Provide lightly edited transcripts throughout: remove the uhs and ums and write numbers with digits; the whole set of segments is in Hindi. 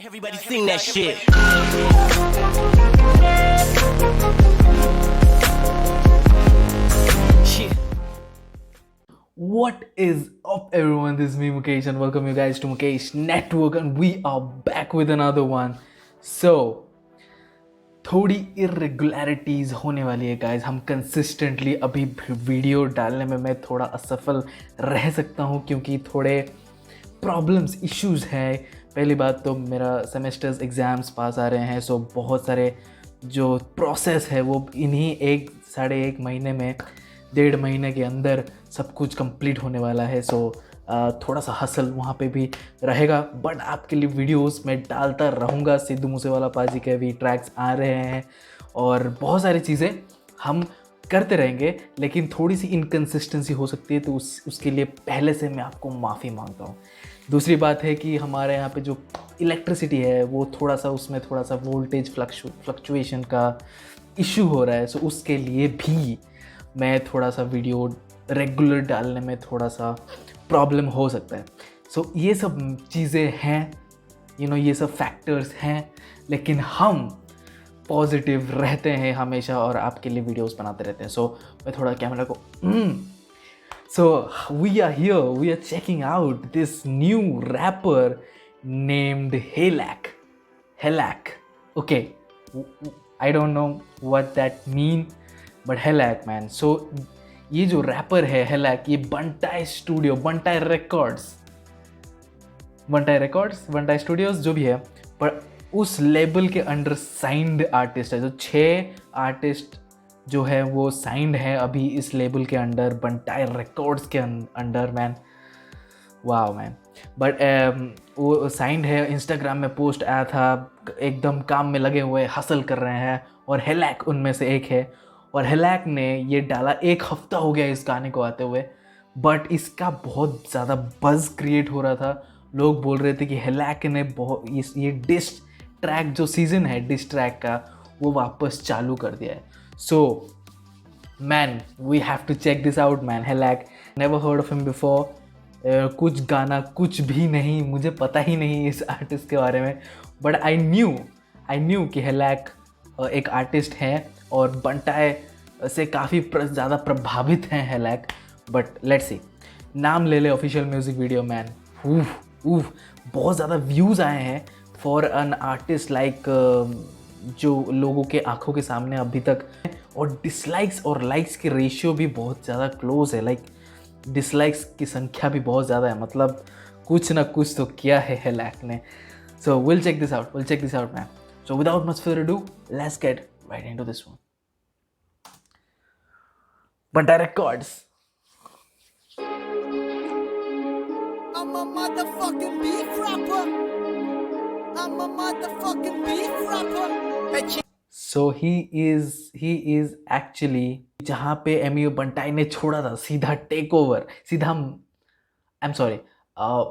Everybody sing that shit. Shit. What is up, everyone? This is me, Mukesh, and welcome you guys to Mukesh Network, and we are back with another one. So, थोड़ी इरेगुलरिटीज होने वाली है गाइज. हम कंसिस्टेंटली अभी वीडियो डालने में मैं थोड़ा असफल रह सकता हूँ क्योंकि थोड़े प्रॉब्लम्स इश्यूज़ हैं. पहली बात तो मेरा सेमेस्टर्स एग्ज़ाम्स पास आ रहे हैं, सो बहुत सारे जो प्रोसेस है वो इन्हीं 1-1.5 महीने में, 1.5 महीने के अंदर सब कुछ कंप्लीट होने वाला है. सो थोड़ा सा हसल वहाँ पे भी रहेगा, बट आपके लिए वीडियोस मैं डालता रहूँगा. सिद्धू मूसेवाला पाजी के भी ट्रैक्स आ रहे हैं और बहुत सारी चीज़ें हम करते रहेंगे, लेकिन थोड़ी सी इनकन्सिस्टेंसी हो सकती है, तो उसके लिए पहले से मैं आपको माफ़ी मांगता हूँ. दूसरी बात है कि हमारे यहाँ पे जो इलेक्ट्रिसिटी है वो थोड़ा सा, उसमें थोड़ा सा वोल्टेज फ्लक्चुएशन का इशू हो रहा है. सो उसके लिए भी मैं थोड़ा सा वीडियो रेगुलर डालने में थोड़ा सा प्रॉब्लम हो सकता है. सो ये सब चीज़ें हैं, ये सब फैक्टर्स हैं, लेकिन हम पॉजिटिव रहते हैं हमेशा और आपके लिए वीडियोस बनाते रहते हैं. सो मैं थोड़ा कैमरा को So we are here, we are checking out this new rapper named Helak. Okay, I don't know what that mean, but Helak, man. So ये जो रैपर है Helak, ये बंटाई स्टूडियो, बंटाई स्टूडियोज जो भी है, पर उस लेबल के अंडर साइंड आर्टिस्ट है. जो 6 आर्टिस्ट जो है वो साइंड है अभी इस लेबल के अंडर, बंटाई रिकॉर्ड्स के अंडर. मैन, वाह मैन. बट वो साइंड है. इंस्टाग्राम में पोस्ट आया था, एकदम काम में लगे हुए हसल कर रहे हैं, और हेलैक उनमें से एक है. और हेलैक ने ये डाला, 1 हफ्ता हो गया इस गाने को आते हुए, बट इसका बहुत ज़्यादा बज़ क्रिएट हो रहा था. लोग बोल रहे थे कि हेलैक ने ये डिस ट्रैक जो सीज़न है डिस ट्रैक का, वो वापस चालू कर दिया है. So, man, we have to check this out, man. Helak, never heard of him before. कुछ गाना कुछ भी नहीं, मुझे पता ही नहीं इस आर्टिस्ट के बारे में, बट आई न्यू कि हेलैक एक आर्टिस्ट हैं और बंटाई से काफ़ी ज़्यादा प्रभावित हैं हेलैक. बट लेट्स सी, नाम ले ले ऑफिशियल म्यूज़िक वीडियो. मैन, बहुत ज़्यादा व्यूज़ आए हैं फॉर एन आर्टिस्ट लाइक, जो लोगों के आंखों के सामने अभी तक, और डिसलाइक्स और लाइक्स की रेशियो भी बहुत ज़्यादा क्लोज है. लाइक डिसलाइक्स की संख्या भी बहुत ज़्यादा है, मतलब कुछ ना कुछ तो किया है हेलैक ने. So will check this out man. So without much further ado, let's get right into this one. Bantai records. I'm a motherfucking beef rapper. I'm a motherfucking beef rapper. So he is actually, जहाँ पे एमयू बंटाई ने छोड़ा था, सीधा टेक ओवर, सीधा, I am sorry,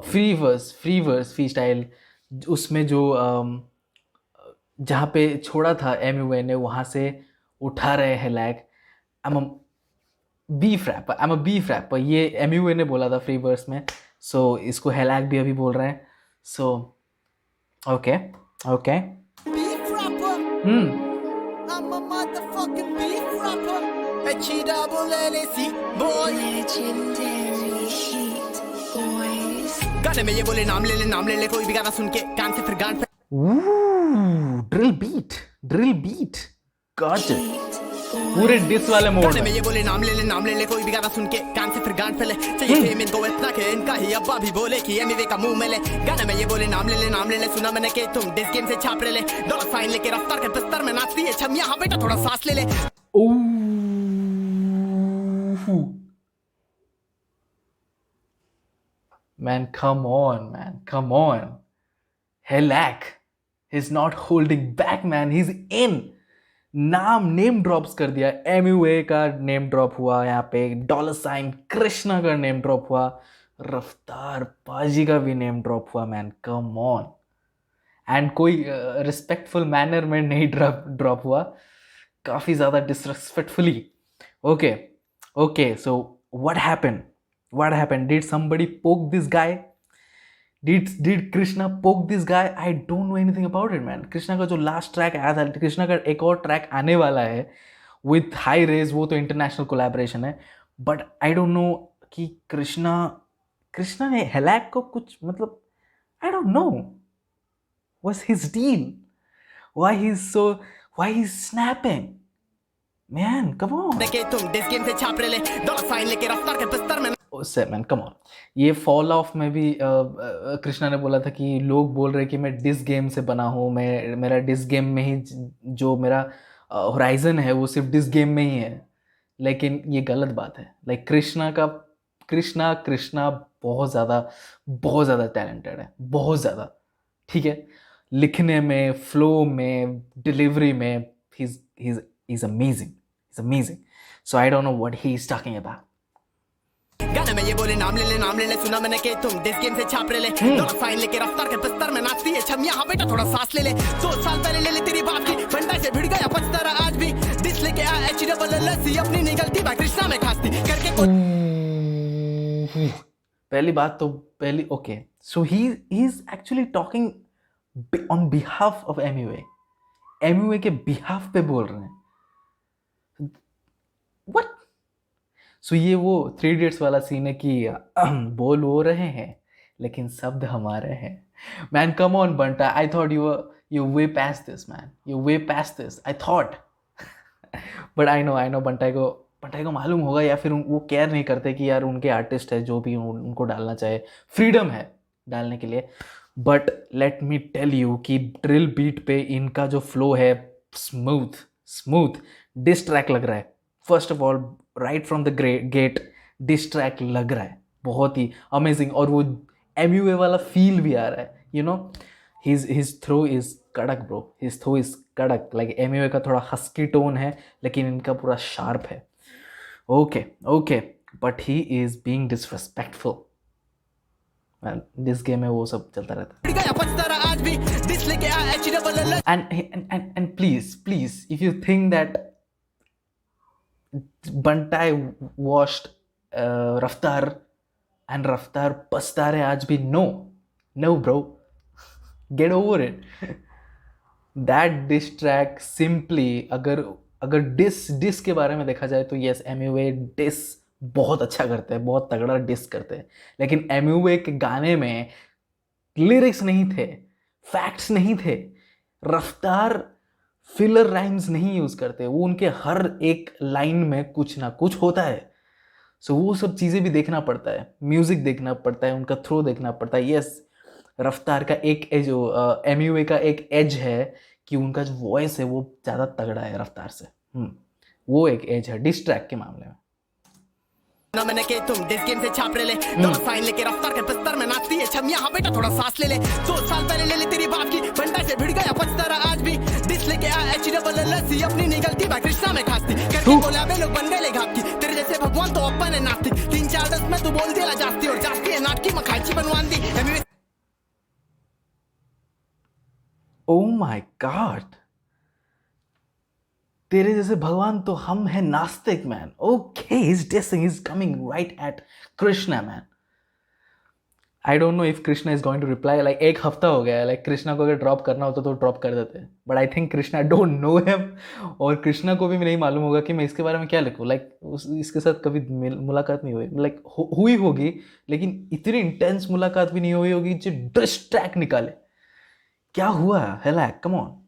free verse style, उसमें जो जहाँ पे छोड़ा था एमयू ने, वहाँ से उठा रहे हैं lag. I am a beef rapper, ये एमयू ने बोला था फ्री वर्स में. सो इसको हेलैक भी अभी बोल रहे हैं. So okay. Beef rapper. I'm a motherfucking beef rapper. H-E-double-L-A-C, boy. Legendary heat boys. गाने में ये बोले नाम ले ले कोई भी गाना सुन के कान से फिर गान पे. Drill beat got it. पूरे डिस वाले मोड गाने में में. ये बोले नाम ले ले कोई भी गाना सुन के कान से फिर गान फैले. चाहिए फेम इनको इतना के इनका ही अब्बा भी बोले कि एमवे का मुंह में ले. गाने में ये बोले नाम ले ले सुना मैंने कि तुम डिस गेम से छाप ले. डॉलर साइन लेके रफ्तार के बिस्तर में नाचती है छम. यहाँ बेटा थोड़ा सांस ले ले. Man, come on. Helak is not holding back, man. He's in. Name drops कर दिया. एमयूए का नेम ड्रॉप हुआ, यहाँ पे $, कृष्णा का नेम ड्रॉप हुआ, रफ्तार पाजी का भी नेम ड्रॉप हुआ. Man, come on. एंड कोई रिस्पेक्टफुल मैनर में नहीं ड्रॉप हुआ, काफ़ी ज़्यादा disrespectfully. Okay. So what happened? Did somebody poke this guy? Did Krishna poke this guy? I don't know anything about it, man. Krishna का जो लास्ट ट्रैक आया था, कृष्णा का एक और ट्रैक आने वाला है विथ हाई रेज, वो तो इंटरनेशनल कोलैबोरेशन है, बट आई डोंट नो कि कृष्णा ने हेलैक को कुछ मतलब आई don't know what's his deal, why he's snapping. Man, come on. देखे तुम डिस गेम से छाप रहे डॉलर साइन लेके रफ्तार के बिस्तर में उससे मैन कम ऑन. ये फॉल ऑफ में भी कृष्णा ने बोला था कि लोग बोल रहे कि मैं डिस गेम से बना हूँ, मेरा डिस गेम में ही जो मेरा होराइजन है वो सिर्फ डिस गेम में ही है, लेकिन ये गलत बात है. लाइक कृष्णा बहुत ज़्यादा टैलेंटेड है, बहुत ज़्यादा, ठीक है. लिखने में, फ्लो में, डिलीवरी में, he's amazing. So I don't know what he's talking about. गाने में ये बोले नाम ले ले सुना मैंने कि तुम डिस गेम से छाप रहे डॉलर साइन लेके रफ्तार के बिस्तर में नाचती है छमिया. हाँ बेटा थोड़ा सांस ले 2 साल पहले ले तेरी बात की बंटा से भिड़ गया पछता रहा आज भी डिस लेके आ एच डबल लस्सी अपनी निकलती बा कृष्णा में खाती करके पहली बात तो okay, so he is actually talking on behalf of MUA के behalf पे बोल रहे हैं. What? सो ये वो 3 Idiots वाला सीन है कि बोल वो रहे हैं लेकिन शब्द हमारे हैं. Man come on Bantai, I thought you way past this man, you way past this I thought. But I know Bantai को मालूम होगा, या फिर वो केयर नहीं करते कि यार उनके आर्टिस्ट है, जो भी उनको डालना चाहे, फ्रीडम है डालने के लिए. But let me tell you कि ड्रिल बीट पे इनका जो फ्लो है स्मूथ डिस ट्रैक लग रहा है. First of all right from the get diss track लग रहा है, बहुत ही अमेजिंग. और वो MUA वाला फील भी आ रहा है, you know. His throw is कड़क ब्रो, हिज थ्रो इज कड़क. लाइक MUA का थोड़ा हस्की टोन है लेकिन इनका पूरा शार्प है. Okay but he is being disrespectful. This game में वो सब चलता रहता है. And please if you think that Bantai washed Raftar and Raftar पछता रहे आज भी, no bro, get over it. That diss track simply अगर डिस के बारे में देखा जाए तो यस, MUA डिस बहुत अच्छा करते हैं, बहुत तगड़ा डिस करते हैं, लेकिन MUA के गाने में लिरिक्स नहीं थे, फैक्ट्स नहीं थे. रफ्तार फिलर राइम्स नहीं यूज़ करते, वो उनके हर एक लाइन में कुछ ना कुछ होता है. सो वो सब चीज़ें भी देखना पड़ता है, म्यूज़िक देखना पड़ता है, उनका थ्रो देखना पड़ता है. यस, रफ्तार का एक एज, MUA का एक एज है कि उनका जो वॉइस है वो ज़्यादा तगड़ा है रफ्तार से. वो एक एज है डिस ट्रैक के मामले में. ना मैंने के तुम डिस गेम से छाप रहे डॉलर साइन लेके रफ्तार के बिस्तर में नाचती है छमिया. हाँ बेटा थोड़ा सांस ले 2 साल पहले ले तेरी बात की बंटा से भिड़ गया पछता रहा आज भी डिस लेके आ एच डबल लस्सी अपनी निकलती बा कृष्णा में खाती करके बोला बे लोग बन गए घापती तेरे जैसे भगवान तो अपन है नाचती 3-4 10 में तू बोल दिया जास्ती और जास्ती है नाटकी में खाची बनवान दी. ओ माय गॉड, तेरे जैसे भगवान तो हम हैं नास्तिक man. Okay, his dissing is coming right at Krishna man. I don't know if Krishna is going to reply. Like 1 हफ्ता हो गया है, लाइक कृष्णा को अगर ड्रॉप करना होता तो ड्रॉप कर देते, but I think Krishna don't know him, और कृष्णा को भी नहीं मालूम होगा कि मैं इसके बारे में क्या लिखूँ. लाइक इसके साथ कभी मुलाकात नहीं हुई, लाइक हुई होगी लेकिन इतनी इंटेंस मुलाकात भी नहीं हुई होगी जो डिस ट्रैक निकाले. क्या हुआ हेलैक, come on,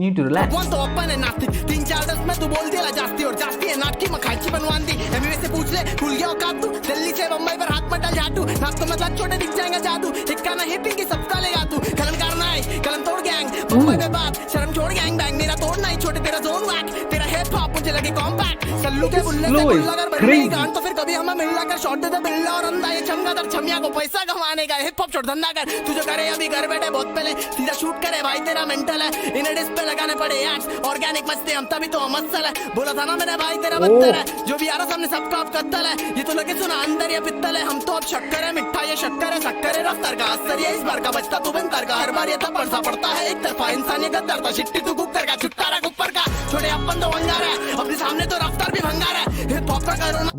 need to relax. तो अपन है नास्तिक 3-4 10 में तू बोल दिया जास्ती और जास्ती है नाटकी में खाची बनवान दी. MUA से पूछ ले भूल गया औकात तू, दिल्ली से बम्बई पर हाथ मत डाल झाटू, नाक तो मतलब छोटे दिख जाएगा जादू, हिक्का ना हिट की सबका लेगा तू. कलम करना है कलम तोड़ गैंग बम्बई पे बात शर्म छोड़ गैंग बैंग, मेरा तोड़ना ही छोटे तेरा जोन वैक, तेरा हिप हॉप मुझे लगे कॉम्पैक्ट. सल्लू के बुल्ले से बुल्ला कर बड़ी गान तो फिर कभी हमें मिलना कर शॉट दे दे बिल्ला और अंधा ये चमगा दर छमिया को पैसा कमाने का हिप हॉप छोड़ धंधा कर. तू जो करे अभी घर बैठे बहुत पहले सीधा शूट करे भाई तेरा मेंटल है, इन्हें डिस्प्ले लगाने पड़े एड्स ऑर्गेनिक मस्ती हम तभी तो मसल है. बोला था ना मेरे भाई तेरा बदतर है, जो भी आ रहा सामने सबका आप कत्तल है. ये तो लगे सुना अंदर ये पित्तल है, हम तो अब शक्कर है मिठा ये शक्कर है शक्कर है रफ्तार का असर ये इस बार का बचता तू बिंतर का. हर बार ये थप्पड़ सा पड़ता है एक तरफा इंसान ये गद्दार था शिट्टी तू कुकर का छुट्टारा ऊपर का छोड़े अपन तो भंगार है अपने सामने तो रफ्तार भी भंगार है. हिप हॉप का करो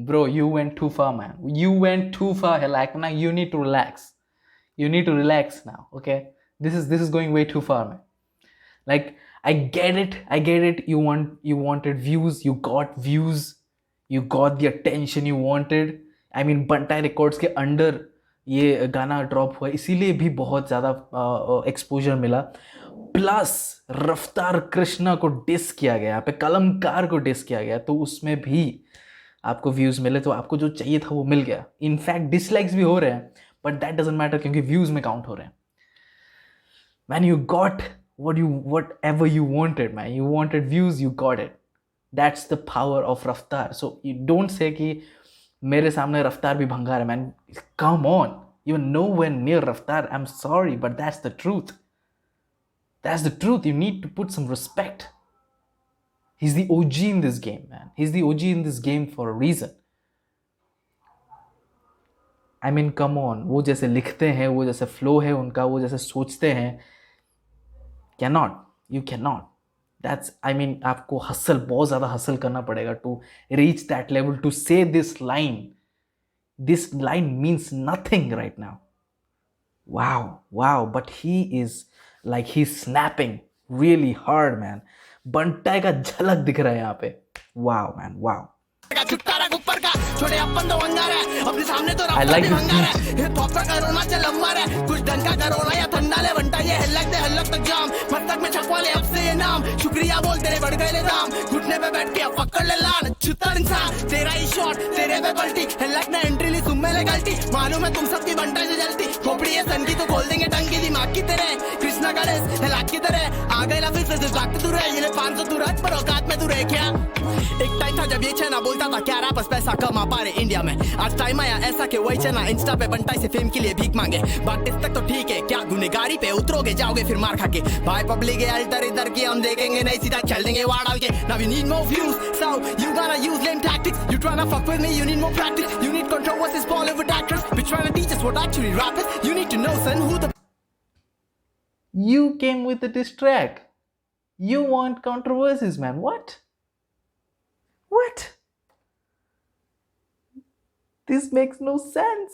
Bro, you went too far, man. You went too far, Helak. Now you need to relax. You need to relax now, okay? This is going way too far, man. Like, I get it. You wanted views, you got views, you got the attention you wanted. I mean, Bantai records के अंडर ये गाना ड्रॉप हुआ, इसीलिए भी बहुत ज़्यादा एक्सपोजर मिला. प्लस रफ्तार कृष्णा को डिस किया गया, यहाँ पे कलमकार को डिस किया गया, तो उसमें भी आपको व्यूज़ मिले. तो आपको जो चाहिए था वो मिल गया. इनफैक्ट डिसलाइक्स भी हो रहे हैं, बट दैट डजंट मैटर, क्योंकि व्यूज़ में काउंट हो रहे हैं. Man, you got whatever you wanted, man. You wanted views, you got it. That's the power of रफ्तार. So you don't say कि मेरे सामने रफ्तार भी भंगार है, man. Come on, you're nowhere near रफ्तार. I'm sorry, but that's the truth. That's the truth. You need to put some respect. He's the OG in this game, man. He's the OG in this game for a reason. I mean, come on. वो जैसे लिखते हैं, वो जैसे फ्लो है उनका, वो जैसे सोचते हैं, you cannot. That's, I mean, आपको हसल, बहुत ज़्यादा हसल करना पड़ेगा to reach that level, to say this line. This line means nothing right now. Wow, but he is like, he's snapping really hard, man. बंटाई का झलक दिख रहा है यहाँ पे. Wow, man, wow. अपने सामने तो I like this beat. Corona चल लंबा है, कुछ ढंग का करोना या ठंडा ले बंटा ये हल्लक तक जाम, मस्तक में छपवा ले अब से ये नाम, शुक्रिया बोल तेरे बढ़ गए ले दाम, घुटने पे बैठ के अब पकड़ ले लान, छुतर इंसान तेरा ही शॉट तेरे पे पलटी, हल्लक ने एंट्री ली सुन में ले गलती, मालूम है तुम सबकी बंटा से जलती, खोपड़ी है सन की तो खोल देंगे टंकी दिमाग की तेरे, कृष्णा गणेश हलाक की तरह आ गए लफिस से लाख तू रहे, ये 500 तू रख पर औकात में तू रहे क्या. एक टाइम था जब ये छना बोलता था क्या रैपर्स पैसा कमा पा रहे इंडिया में, आज टाइम आया ऐसा कि वही चना इंस्टा पे बंटाई से फेम के लिए भीख मांगे, बात तक तो ठीक है क्या गुनेगारी पे उतरोगे जाओगे फिर मार खा के, भाई पब्लिक है अल्टर इधर की हम देखेंगे नहीं सीधा चल देंगे वाड़ डाल के. Now you need more views, so you gotta use lame tactics, you tryna fuck with me, you need more practice, you need controversies, Bollywood actors, be trying to teach us what actually rap is, you need to know son who the You came with the diss track. You want controversies, man. What? This makes no sense.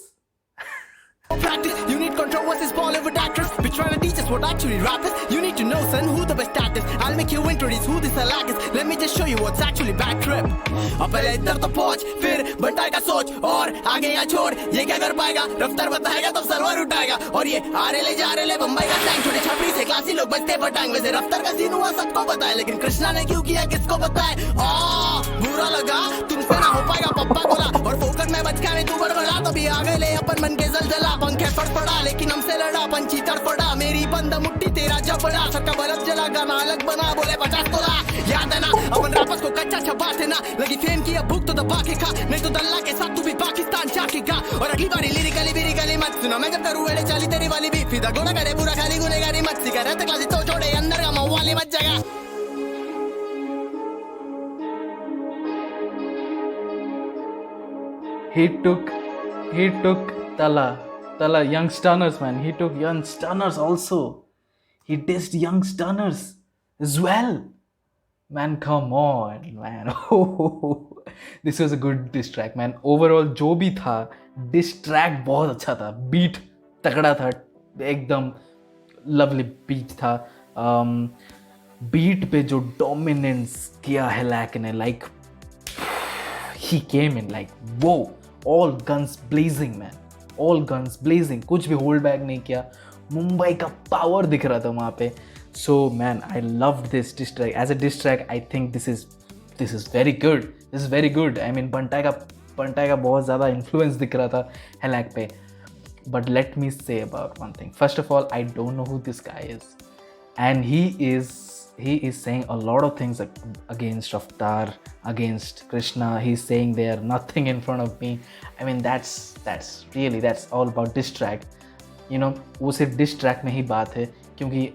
practice, you need controversies, Bollywood actors, be trying to teach us what actually rap is, you need to know son who the best at is, I'll make you introduce who this alak is, let me just show you what's actually back trip. अब पहले इधर तो पहुंच, फिर बंटाई का सोच, और आगे या छोड़, ये क्या कर पाएगा, रफ्तार बताएगा तब सरवर उठाएगा, और ये आ रहे ले बम्बई का टैंक, छोटे छपरी से क्लासी लोग बचते पटांग, वैसे रफ्तार का सीन हुआ सबको बताए, लेकिन कृष्णा ने क्यों किया किसको बताए, बुरा लगा तुमसे ना हो पाएगा पप्पा बोला, और फोकट में बचका में तू बड़बड़ा, तभी आ गए ले अपन मन के जलजला, पंखे फड़फड़ा लेकिन हमसे लड़ा, पंछी तड़फड़ा, मेरी बंद मुट्ठी तेरा जबड़ा, सबका बल्ब जला गाना अलग बना, बोले 50 तोला, याद है ना अपन रापस को कच्चा छपाते ना, लगी फेम की अब भूख तो दबा के खा, नहीं तो दल्ला के साथ तू भी पाकिस्तान जाके गा, और अगली बारी लिरिकली मत सुना, मैं जब करूँ वेड़े चाली तेरी वाली भी, फिदा गोड़ा करे पूरा खाली गुनेगारी मत सिखा, रहते क्लासी तो छोड़े अंदर का मवाली मत जगा. He took Tala, young stunners, man. He took young stunners also. He dissed young stunners as well. Man, come on, man. This was a good diss track, man. Overall, जो भी था, diss track बहुत अच्छा था. Beat तगड़ा था, एकदम lovely beat था. Beat पे जो dominance किया है लैक ने, like he came in like whoa, all guns blazing, man. All guns blazing, कुछ भी होल्ड बैक नहीं किया, मुंबई का पावर दिख रहा था वहाँ पे. So man, I loved this diss track. As a diss track, I think this is very good. This is very good. I mean, बंटाई का बहुत ज़्यादा इन्फ्लुएंस दिख रहा था हेलैक पे. But let me say about one thing. First of all, I don't know who this guy is, and he is saying a lot of things against Raftaar, against Krishna. He's saying they are nothing in front of me. I mean, that's all about diss track. You know, वो सिर्फ diss track में ही बात है, क्योंकि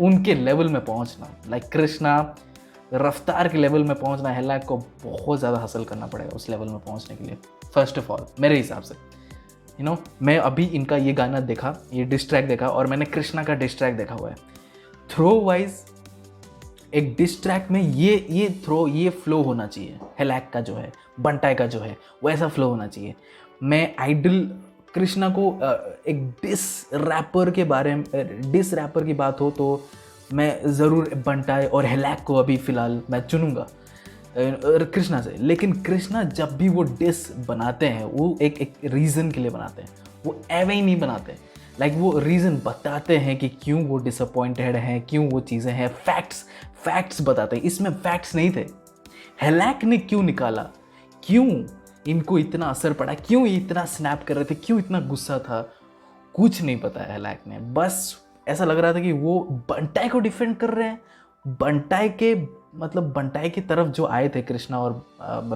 उनके लेवल में पहुंचना, लाइक कृष्णा रफ्तार के लेवल में पहुंचना, हेलैक को बहुत ज़्यादा हासिल करना पड़ेगा उस लेवल में पहुंचने के लिए. फर्स्ट ऑफ ऑल मेरे हिसाब से, यू नो, मैं अभी इनका ये गाना देखा, ये डिस ट्रैक देखा, और मैंने कृष्णा का डिस ट्रैक देखा हुआ है. थ्रो वाइज एक डिस ट्रैक में ये फ्लो होना चाहिए. हेलैक का जो है, बंटाई का जो है, वैसा फ्लो होना चाहिए. मैं आइडल कृष्णा को एक डिस रैपर की बात हो तो मैं ज़रूर बंटाई और हेलैक को अभी फ़िलहाल मैं चुनूंगा कृष्णा से। लेकिन कृष्णा जब भी वो डिस बनाते हैं वो एक रीज़न के लिए बनाते हैं, वो एवे ही नहीं बनाते। लाइक वो रीज़न बताते हैं कि क्यों वो डिसअपॉइंटेड हैं, क्यों वो चीज़ें हैं, फैक्ट्स बताते हैं। इसमें फैक्ट्स नहीं थे। हेलैक ने क्यों निकाला, क्यों इनको इतना असर पड़ा, क्यों ये इतना स्नैप कर रहे थे, क्यों इतना गुस्सा था, कुछ नहीं पता है हेलैक ने। बस ऐसा लग रहा था कि वो बंटाई को डिफेंड कर रहे हैं। बंटाई की तरफ जो आए थे कृष्णा और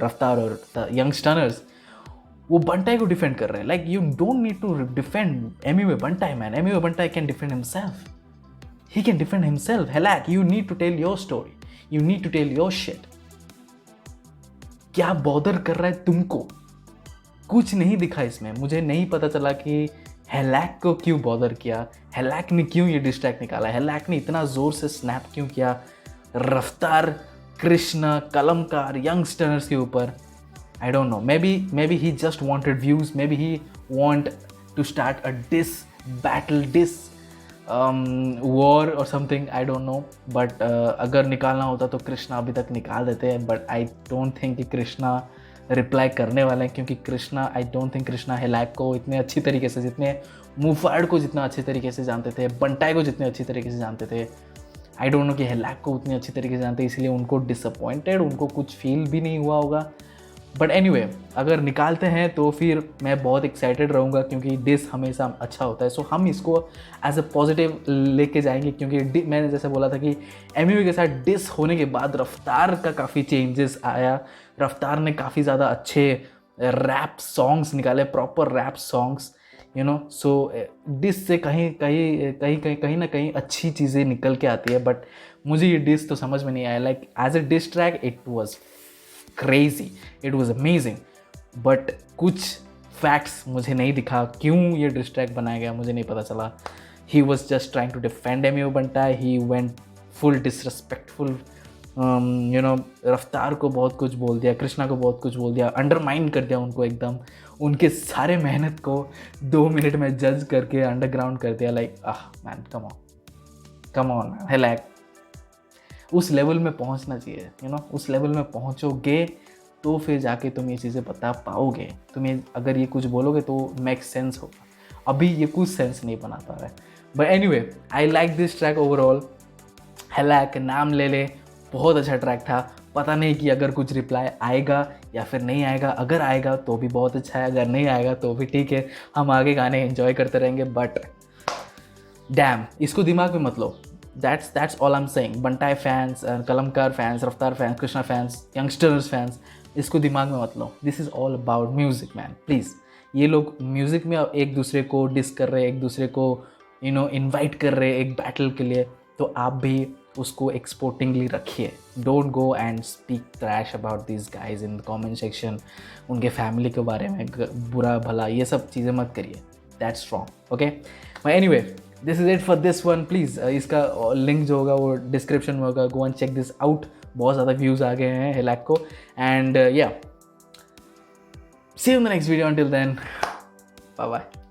रफ्तार और यंगस्टर्स, वो बंटाई को डिफेंड कर रहे हैं। Like you don't need to defend Emiway Bantai man. Emiway Bantai can defend himself, he can defend himself. हेलैक, you need to tell your story, you need to tell your shit. क्या बॉदर कर रहा है तुमको? कुछ नहीं दिखा इसमें। मुझे नहीं पता चला कि हेलैक को क्यों बॉदर किया, हेलैक ने क्यों ये डिस्ट्रैक्ट निकाला, हेलैक ने इतना ज़ोर से स्नैप क्यों किया रफ्तार, कृष्णा, कलमकार, यंगस्टर्स के ऊपर। I don't know, maybe he just wanted views, maybe he want to start a diss war or something, I don't know. But अगर निकालना होता तो कृष्णा अभी तक निकाल देते हैं। बट आई डोंट थिंक कि कृष्णा रिप्लाई करने वाले हैं, क्योंकि आई डोंट थिंक कृष्णा हेलैक को इतने अच्छी तरीके से, जितने मुफाड़ को जितना अच्छे तरीके से जानते थे, बंटाई को जितने अच्छी तरीके से जानते थे, आई डोंट नो कि हेलैक को उतनी अच्छी तरीके से जानते, इसलिए उनको डिसअपॉइंटेड, उनको कुछ फील भी नहीं हुआ होगा। बट एनीवे, अगर निकालते हैं तो फिर मैं बहुत एक्साइटेड रहूँगा, क्योंकि डिस हमेशा अच्छा होता है। सो हम इसको एज अ पॉजिटिव लेके जाएंगे, क्योंकि मैंने जैसे बोला था कि एमिवे के साथ डिस होने के बाद रफ्तार का काफ़ी चेंजेस आया। रफ्तार ने काफ़ी ज़्यादा अच्छे रैप सॉन्ग्स निकाले, proper rap songs, you know. So diss से कहीं ना कहीं अच्छी चीज़ें निकल के आती है। बट मुझे ये डिस तो समझ में नहीं आया। Like as a diss track it was crazy, it was amazing, but कुछ फैक्ट्स मुझे नहीं दिखा। क्यों ये डिस ट्रैक बनाया गया मुझे नहीं पता चला। He was just trying to defend Emiway Bantai, he went full disrespectful, you know. Raftaar को बहुत कुछ बोल दिया, कृष्णा को बहुत कुछ बोल दिया, अंडरमाइन कर दिया उनको एकदम, उनके सारे मेहनत को 2 मिनट में जज करके अंडरग्राउंड कर दिया। Like man, come on man, हेलैक उस लेवल में पहुंचना चाहिए, यू नो। उस लेवल में पहुंचोगे तो फिर जाके तुम ये चीज़ें बता पाओगे। तुम्हें अगर ये कुछ बोलोगे तो मेक सेंस होगा, अभी ये कुछ सेंस नहीं बना पा रहा है। But anyway, I like this track overall. हेलैक, नाम ले ले, बहुत अच्छा ट्रैक था। पता नहीं कि अगर कुछ रिप्लाई आएगा या फिर नहीं आएगा। अगर आएगा तो भी बहुत अच्छा है, अगर नहीं आएगा तो भी ठीक है, हम आगे गाने एंजॉय करते रहेंगे। बट डैम, इसको दिमाग में मत लो। That's all I'm saying. Bantai fans, Kalamkaar fans, Raftaar fans, Krishna fans, youngsters fans, इसको दिमाग में मत लो। This is all about music man, please. ये लोग म्यूज़िक में एक दूसरे को डिस कर रहे हैं, एक दूसरे को यू नो इन्वाइट कर रहे हैं एक बैटल के लिए, तो आप भी उसको एक्सपोर्टिंगली रखिए। Don't go and speak trash about this guys in the comment section. उनके फैमिली के बारे में बुरा भला ये सब चीज़ें मत करिए। That's wrong, okay. Anyway, this is it for this one. Please इसका लिंक जो होगा वो डिस्क्रिप्शन में होगा, go and check this out. बहुत ज़्यादा व्यूज़ आ गए हैं हेलैक को। And yeah, see you in the next video, until then, bye bye.